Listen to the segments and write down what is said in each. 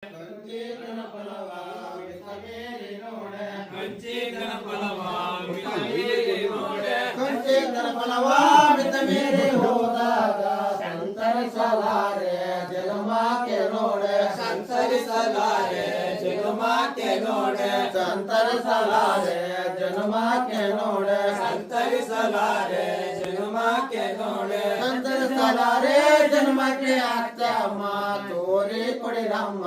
ವಂಚಿತನ ಫಲವ ಮಿತಮೇರಿ ನೋಡೆ ವಂಚಿತನ ಫಲವ ಮಿತಮೇರಿ ನೋಡೆ ವಂಚಿತನ ಫಲವ ಮಿತಮೇರಿ ಹೋದಾಗ ಸಂತರಿಸಲಾರೆ ಜನ್ಮಕ್ಕೆ ನೋಡೆ ಸಂತರಿಸಲಾರೆ ಜನ್ಮಕ್ಕೆ ನೋಡೆ ಸಂತರಿಸಲಾರೆ ಜನ್ಮಕ್ಕೆ ನೋಡೆ ಸಂತರಿಸಲಾರೆ ಜನ್ಮಕ್ಕೆ ನೋಡೆ ಸಂತರಿಸಲಾರೆ ಜನ್ಮಕ್ಕೆ ಅತ್ತಮ್ಮ ತೋರಿ ಕೊಡಿರಮ್ಮ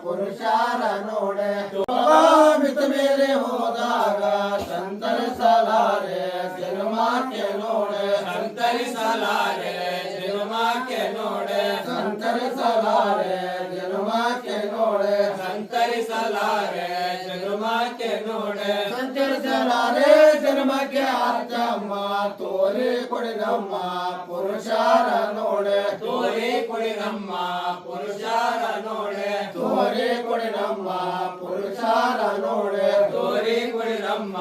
ಪುರುಷಾರ ನೋಡೆ ಮಿತ ಮೇಲೆ ಹೋದಾಗ ಸಂತರಿಸಲಾರೆ ಜನ್ಮಕ್ಕೆ ನೋಡೆ ಸಂತರಿಸಲಾರೆ ಜನ್ಮಕ್ಕೆ ನೋಡೆ ಸಂತರಿಸಲಾರೆ ಜನ್ಮಕ್ಕೆ ನೋಡೆ ಸಂತರಿಸಲಾರೆ ಜನ್ಮಕ್ಕೆ ನೋಡೆ ಸಂತರಿಸಲಾರೆ ಜನ್ಮಕ್ಕೆ ಅತ್ತಮ್ಮ ತೋರಿ ಕೊಡಿರಮ್ಮ ಪುರುಷಾರ ನೋಡೆ ತೋರಿ ಕೊಡಿರಮ್ಮ ಪುರುಷಾರ ನೋಡೆ ತೋರಿ ಕೊಡಿರಮ್ಮ ಪುರುಷಾರ ನೋಡೆ ತೋರಿ ಕೊಡಿರಮ್ಮ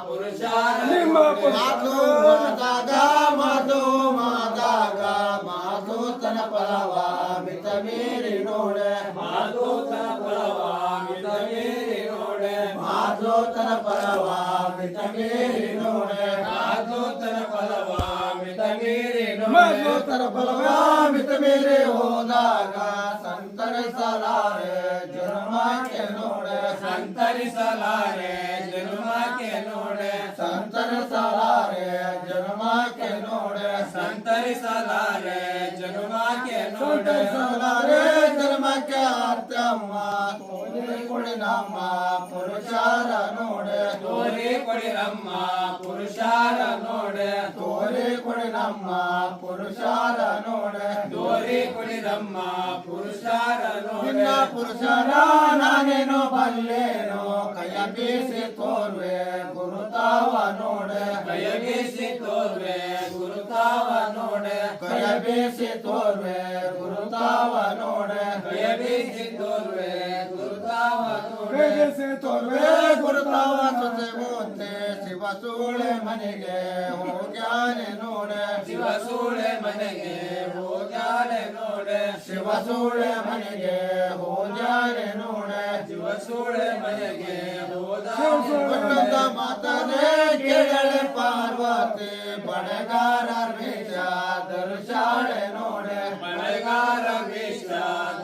ಪುರುಷಾರ ಮಾತು ಮಾತಾಗ ಮಾತು ಮಾತಾಗ ಮಾತು ತನ ಫಲವ ಮಿತ ಮೀರಿ ನೋಡೆ ಮಾತು ತನ ಫಲವ ಮಿತ ಮೀರಿ ನೋಡೆ ಮಾತು ತನ ಫಲವ ಮಿತ ಮೀರಿ ನೋಡೆ ಮಾತು ತನ ಫಲವ ಮಿತ ಮೀರಿ ಮಾತು ನೋಡೆ ತನ ಫಲವ ಮಿತ ಮೀರಿ ಹೋದಾಗ ಸಂತರಿಸಲಾರೆ ಜನ್ಮಕ್ಕೆ ನೋಡೆ ಸಂತರಿಸಲಾರೆ ಜನ್ಮಕ್ಕೆ ನೋಡೆ ಸಂತರಿಸಲಾರೆ ಜನ್ಮಕ್ಕೆ ನೋಡೆ ಸಂತರಿಸಲಾರೆ ಜನ್ಮಕ್ಕೆ ನೋಡೆ ಸಂತರಿಸಲಾರೆ ಜನ್ಮಕ್ಕೆ ಅತ್ತಮ್ಮ ತೋರಿ ಕೊಡಿ ನಮ್ಮ ಪುರುಷಾರ ನೋಡೆ ತೋರಿ ಕೊಡಿರಮ್ಮ ಪುರುಷಾರ ನೋಡೆ ತೋರಿ ಕೊಡಿ ನಮ್ಮ ಪುರುಷಾರ ನೋಡೆ ತೋರಿ ಕೊಡಿರಮ್ಮ ಪುರುಷಾರ ನಿನ್ನ ನೋಡೆ ಪುರುಷಾರ ನಾನೇನು ಬಲ್ಲೇನೋ ಕೈಯ ಬೀಸಿ ತೋರ್ವೆ ಗುರುತಾವ ನೋಡೆ ಕೈ ಬೀಸಿ ತೋರ್ವೆ ಗುರುತಾವ ನೋಡೆ ಕೈಯ ಬೀಸಿ ತೋರ್ವೆ ಗುರುತಾವ ನೋಡೆ ಕೈ ಬೀಸಿ ತೋರ್ವೆ ಗುರುತಾವ ನೋಡೆ ಬೇಡಿಸಿ ತೋರ್ವೆ ಗುರುತಾವ ಸೊಸೆ ಮುಂದೆ ಶಿವ ಸೂಳೆ ಮನೆಗೆ ಹೋಗ್ಯಾನೆ ನೋಡೆ ಶಿವ ಸೂಳೆ ಮನೆಗೆ ಹೋಗ್ಯಾನೆ ನೋಡೆ ಶಿವ ಸೂಳೆ ಮನೆಗೆ ಹೋಗ್ಯಾನೆ ನೋಡೆ ಶಿವ ಸೂಳೆ ಮನೆಗೆ ಹೋದ ಒಟ್ಟೊಂದ ಮಾತನೆ ಕೇಳಲೆ ಪಾರ್ವತಿ ಬಣಗಾರ ವೇಷ ದರ್ಶಾಳೆ ನೋಡೆ ಮಳೆಗಾರ ವೇಷ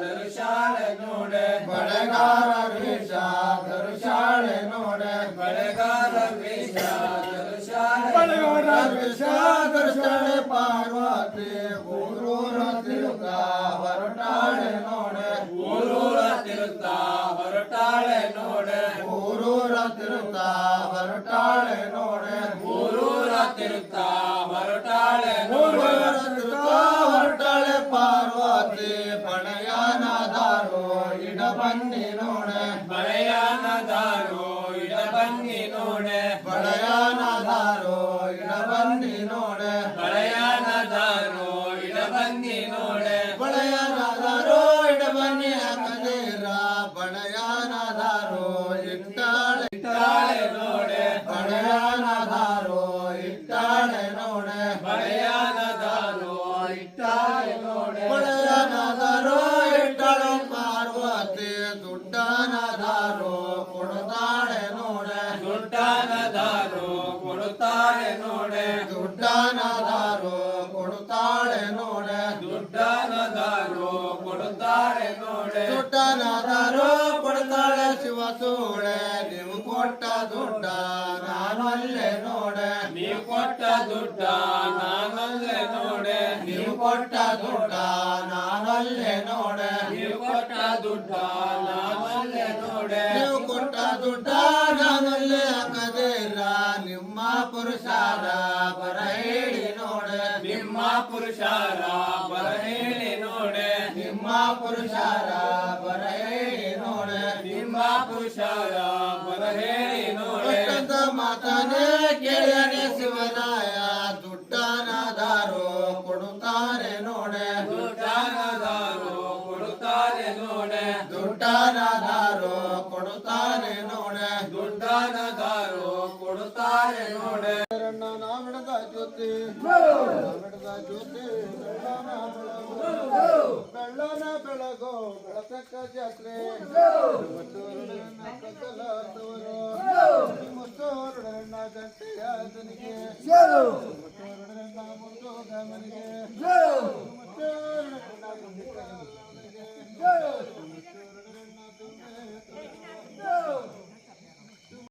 ದರ್ಶಾಳೆ ನೋಡೆ ಬಣಗಾರ ವೇಷ ದರ್ಶಾಳೆ ನೋಡೆ ಮಳೆಗಾರ ವೇಷ ದರ್ಶಾಳೆ ಬಣಗಾರ ವೇಷ ದರ್ಶಾಳೆ ಪಾರ್ವತಿ ಊರೂರ ತಿರುಗ ಹೊರಟಾಳೆ ನೋಡೆ ಊರೂರ ತಿರುತ್ತಾ ಹೊರಟಾಳೆ ನೋಡೆ ಊರೂರ ತಿರುಗ ಹೊರಟಾಳೆ ನೋಡೆ ಊರೂರ ತಿರುತ್ತಾ ಹೊರಟಾಳೆ ಊರೂರ ನೋಡೆ ತಿರುಗ ಹೊರಟಾಳೆ ಪಾರ್ವತಿ ಬಣಯಾನದಾರು ಇಡ ಬನ್ನಿ ನೋಡೆ ಬಳೆಯಾನದಾರೋ ಇಡ ಬನ್ನಿ ನೋಡೆ ಬಣಯಾನದಾರು ಇಡ ಬನ್ನಿ ನೋಡೆ ಬಳೆಯಾನದಾರೋ ಇಡ ಬನ್ನಿ ನೋಡೆ ಬಣಯಾನದಾರು ಇಡ ಬನ್ನಿ ಹಾಕದೇರ ಬಣಯಾನದಾರು ಇಟ್ಟಾಳೆ ಇಟ್ಟಾಳೆ ನೋಡೆ ಬಣಯಾನದಾರು ಇಟ್ಟಾಳೆ ನೋಡೆ ಬಳೆಯಾನದಾರೋ ಇಟ್ಟಾಳೆ ನೋಡೆ ಬಣಯಾನದಾರು ಇಟ್ಟಾಳೆ ಪಾರ್ವತಿ ದುಡ್ಡನದಾರು ಕೊಡ್ತಾಳೆ ನೋಡೆ ದುಡ್ಡಾನದಾರೋ ಕೊಡುತ್ತಾರೆ ನೋಡೆ ದುಡ್ಡನದಾರು ಕೊಡ್ತಾಳೆ ನೋಡೆ ದುಡ್ಡಾನದಾರೋ ಕೊಡುತ್ತಾರೆ ನೋಡೆ ದುಡ್ಡನದಾರು ಕೊಡ್ತಾಳೆ ಶಿವ ಸೂಳೆ ನೀವು ಕೊಟ್ಟ ದುಡ್ಡ ನಾನು ಅಲ್ಲೇ ನೋಡೆ ನೀವು ಕೊಟ್ಟ ದುಡ್ಡ ನಾನಲ್ಲೇ ನೋಡೆ ನೀವು ಕೊಟ್ಟ ದುಡ್ಡ ನಾನಲ್ಲೇ ನೋಡೆ ನೀವು ಕೊಟ್ಟ ದುಡ್ಡ ನಾನಲ್ಲೇ ನೋಡೆ ನೀವು ಕೊಟ್ಟ ದುಡ್ಡ ನಾನಲ್ಲೇ ಹಾಕದೇರ ನಿಮ್ಮ ಪುರುಷಾರ ಬರ ಹೇಳಿ ನೋಡೆ ನಿಮ್ಮ ಪುರುಷಾರ ಬರ ಹೇಳಿ ನೋಡೆ ನಿಮ್ಮ ಪುರುಷಾರ ಬರ ಹೇಳಿ ನೋಡೆ ನಿಮ್ಮ ಪುರುಷಾರ ಬರ ಹೇಳಿ ನೋಡೆ ಒಟ್ಟಂತ ಮಾತನೆ ಕೇಳನೆ ಶಿವರಾಯ ದುಡ್ಡನದಾರು ಕೊಡುತ್ತಾರೆ ನೋಡೆ ದುಡ್ಡಾನದಾರೋ ಕೊಡುತ್ತಾರೆ ನೋಡೆ ದುಡ್ಡನದಾರು ಕೊಡುತ್ತಾರೆ ನೋಡೆ ದುಡ್ಡಾನದಾರೋ ಕೊಡುತ್ತಾರೆ ನೋಡೆ ನಾವಿಡದ ಜ್ಯೋತಿ ಜ್ಯೋತಿ ಕಳ್ಳನ ಬೆಳಗೋ ಬೆಳತಕ್ಕ ಜಾತ್ರೆ ಮುತ್ತೂರನ ಕತ್ತಲಾತವರು ಮುತ್ತೂರನ ಗಂಟೆಯಾದನಿಗೆ ಮುತ್ತೂರನ